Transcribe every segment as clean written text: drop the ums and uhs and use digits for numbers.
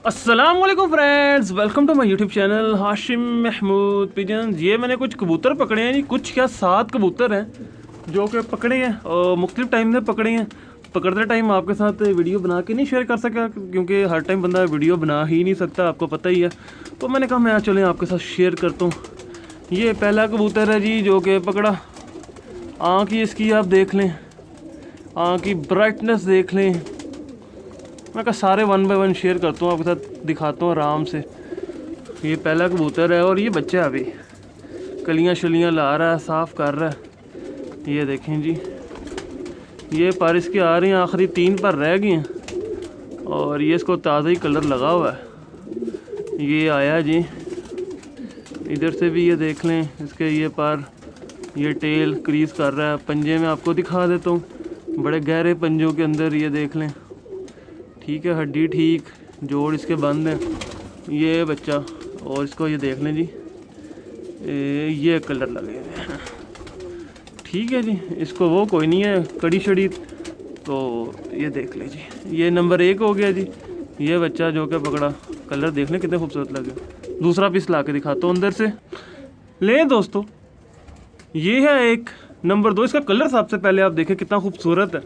अस्सलाम वालेकुम friends, welcome to my YouTube channel Hashim Mahmood pigeons. ये मैंने कुछ कबूतर पकड़े हैं जी, कुछ क्या 7 कबूतर हैं जो कि पकड़े हैं और मुख्तलिफ टाइम में पकड़े हैं। पकड़ते टाइम आपके साथ वीडियो बना के नहीं शेयर कर सका क्योंकि हर टाइम बंदा वीडियो बना ही नहीं सकता, आपको पता ही है। तो मैंने कहा मैं चलें आपके साथ शेयर करता हूँ। ये पहला कबूतर है जी जो कि पकड़ा। आँख ही इसकी आप देख लें, आँख की ब्राइटनेस देख लें। मैं कहा सारे 1 बाय 1 शेयर करता हूँ आपके साथ, दिखाता हूँ आराम से। ये पहला कबूतर है और ये बच्चा अभी कलियाँ शलियाँ ला रहा है, साफ़ कर रहा है। ये देखें जी, ये पर इसके आ रही हैं, आखिरी 3 पर रह गए हैं और ये इसको ताज़ा ही कलर लगा हुआ है। ये आया जी, इधर से भी ये देख लें, इसके ये पर, ये टेल क्रीज कर रहा है। पंजे में आपको दिखा देता हूँ, बड़े गहरे पंजों के अंदर ये देख लें, ठीक है, हड्डी ठीक, जोड़ इसके बंद हैं। ये बच्चा और इसको ये देख लें जी, ये कलर लगे हुए हैं, ठीक है जी। इसको वो कोई नहीं है कड़ी शड़ी, तो ये देख लें जी। ये नंबर 1 हो गया जी। ये बच्चा जो कि पकड़ा, कलर देख लें कितने खूबसूरत लगे। दूसरा पीस ला के दिखाता हूँ अंदर से। ले दोस्तों, ये है एक नंबर 2। इसका कलर सबसे पहले आप देखें कितना खूबसूरत है,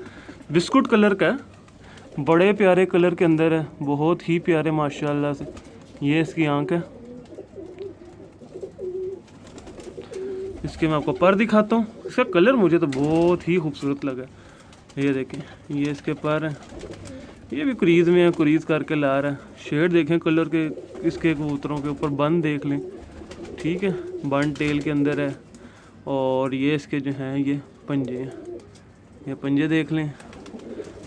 बिस्कुट कलर का है, बड़े प्यारे कलर के अंदर है, बहुत ही प्यारे माशाल्लाह से। ये इसकी आंख है, इसके मैं आपको पर दिखाता हूँ। इसका कलर मुझे तो बहुत ही खूबसूरत लगा। ये देखें, ये इसके पर है, ये भी क्रीज में है, क्रीज करके ला रहा है। शेड देखें कलर के इसके कबूतरों के ऊपर, बंद देख लें, ठीक है, बंद टेल के अंदर है। और ये इसके जो हैं ये पंजे हैं, ये पंजे देख लें,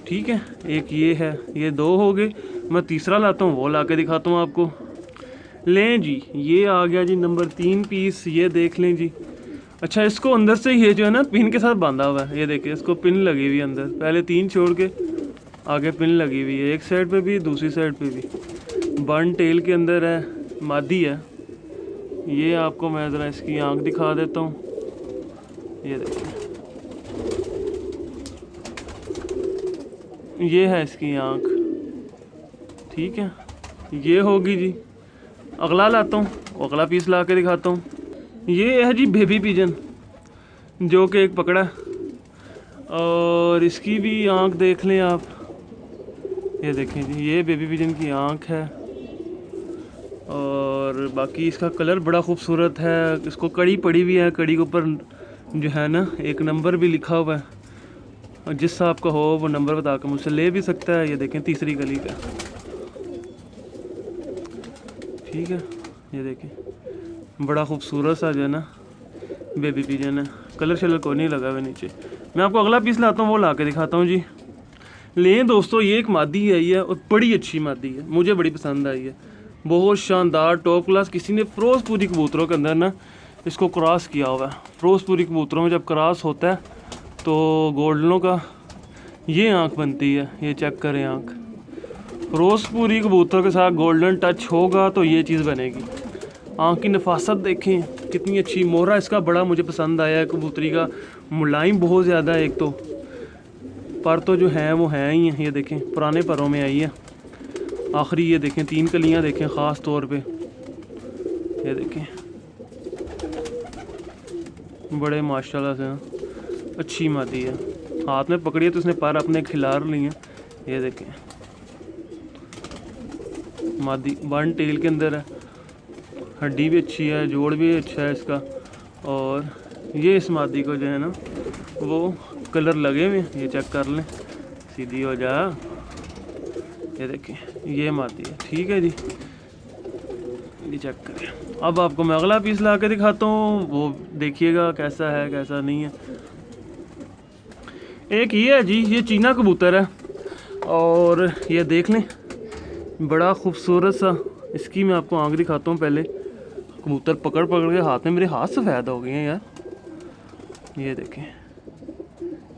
ठीक है। एक ये है, ये 2 हो गए। मैं तीसरा लाता हूँ, वो ला के दिखाता हूँ आपको। लें जी, ये आ गया जी नंबर 3 पीस, ये देख लें जी। अच्छा, इसको अंदर से ये जो है ना पिन के साथ बांधा हुआ है, ये देखिए, इसको पिन लगी हुई है अंदर, पहले 3 छोड़ के आगे पिन लगी हुई है, एक साइड पे भी दूसरी साइड पे भी। बर्न टेल के अंदर है, मादी है। ये आपको मैं ज़रा इसकी आँख दिखा देता हूँ, ये देखिए, ये है इसकी आँख, ठीक है। ये होगी जी। अगला लाता हूँ, अगला पीस ला के दिखाता हूँ। ये है जी बेबी पिजन जो कि एक पकड़ा, और इसकी भी आँख देख लें आप, ये देखें जी, ये बेबी पिजन की आँख है। और बाकी इसका कलर बड़ा खूबसूरत है। इसको कड़ी पड़ी हुई है, कड़ी के ऊपर जो है ना एक नंबर भी लिखा हुआ है, और जिस आपका हो वो नंबर बता कर मुझसे ले भी सकता है। ये देखें, तीसरी गली का, ठीक है। ये देखें, बड़ा खूबसूरत सा जो है ना बेबी पिजन है, कलर शलर को नहीं लगा हुआ नीचे। मैं आपको अगला पीस लाता हूँ, वो ला के दिखाता हूँ जी। लें दोस्तों, ये एक मादी आई है और बड़ी अच्छी मादी है, मुझे बड़ी पसंद आई है, बहुत शानदार टॉप क्लास। किसी ने फिरोजपुरी कबूतरों के अंदर ना इसको क्रॉस किया हुआ है। फिरोजपुरी कबूतरों में जब क्रॉस होता है तो गोल्डनों का ये आँख बनती है, ये चेक करें आँख। फिरोजपुरी कबूतर के साथ गोल्डन टच होगा तो ये चीज़ बनेगी। आँख की नफासत देखें कितनी अच्छी। मोहरा इसका बड़ा मुझे पसंद आया है, कबूतरी का मुलायम बहुत ज़्यादा है। एक तो पर तो जो हैं वो हैं ही हैं, ये देखें पुराने परों में आई है। आखिरी ये देखें 3 कलियाँ देखें ख़ास तौर पे, ये देखें, बड़े माशाल्लाह से अच्छी मादी है। हाथ में पकड़ी है तो उसने पर अपने खिलार लिए हैं, ये देखें। मादी बर्न टेल के अंदर है, हड्डी भी अच्छी है, जोड़ भी अच्छा है इसका। और ये इस मादी को जो है ना वो कलर लगे हुए, ये चेक कर लें, सीधी हो जा, ये देखें, ये मादी है, ठीक है जी। ये चेक करें। अब आपको मैं अगला पीस ला के दिखाता हूँ, वो देखिएगा कैसा है कैसा नहीं है। एक ये है जी, ये चीना कबूतर है और ये देख लें, बड़ा खूबसूरत सा। इसकी मैं आपको आँख दिखाता हूँ पहले। कबूतर पकड़ पकड़ के हाथ में, मेरे हाथ सफ़ेद हो गए हैं यार, ये देखें,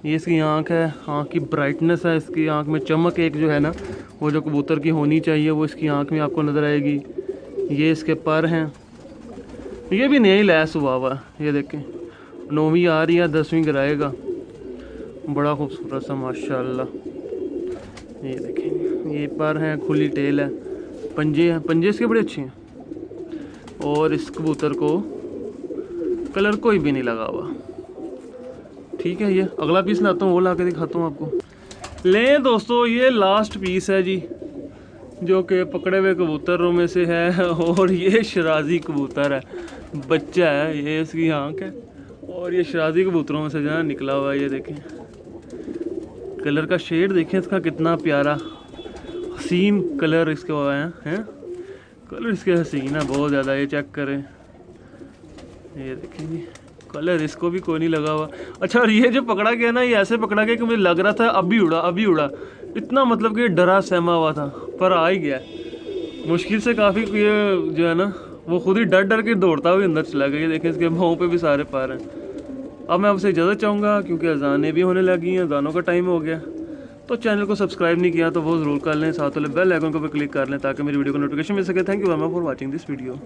ये इसकी आँख है, आँख की ब्राइटनेस है, इसकी आँख में चमक एक जो है ना वो जो कबूतर की होनी चाहिए वो इसकी आँख में आपको नज़र आएगी। ये इसके पर हैं, ये भी नया ही लैस हुआ हुआ, ये देखें, 9वीं आ रही है, 10वीं गिराएगा, बड़ा खूबसूरत सा माशाल्लाह। ये देखें, ये पर हैं, खुली टेल है, पंजे हैं, पंजे इसके बड़े अच्छे हैं। और इस कबूतर को कलर कोई भी नहीं लगा हुआ। ठीक है, ये अगला पीस लाता हूँ, वो ला के दिखाता हूँ आपको। लें दोस्तों, ये लास्ट पीस है जी, जो कि पकड़े हुए कबूतरों में से है। और ये शराजी कबूतर है, बच्चा है, ये इसकी आँख है। और ये शराजी कबूतरों में से जो है निकला हुआ है। ये देखें कलर का शेड, देखें इसका कितना प्यारा हसीन कलर इसके हुआ हैं। कलर इसके हसीन है बहुत ज़्यादा। ये चेक करें, ये देखें जी, कलर इसको भी कोई नहीं लगा हुआ। अच्छा, और ये जो पकड़ा गया ना, ये ऐसे पकड़ा गया कि मुझे लग रहा था अभी उड़ा। इतना मतलब कि डरा सहमा हुआ था, पर आ ही गया मुश्किल से काफ़ी। ये जो है ना, वो खुद ही डर के दौड़ता हुआ अंदर चला गया। ये देखें इसके भावों पे भी सारे पार हैं। अब मैं आपसे इजाज़त चाहूँगा, क्योंकि अजानें भी होने लगी हैं, अजानों का टाइम हो गया। तो चैनल को सब्सक्राइब नहीं किया तो वो ज़रूर कर लें, साथ वाले बेल आइकन को भी क्लिक कर लें ताकि मेरी वीडियो को नोटिफिकेशन मिल सके। Thank you very much for watching this video.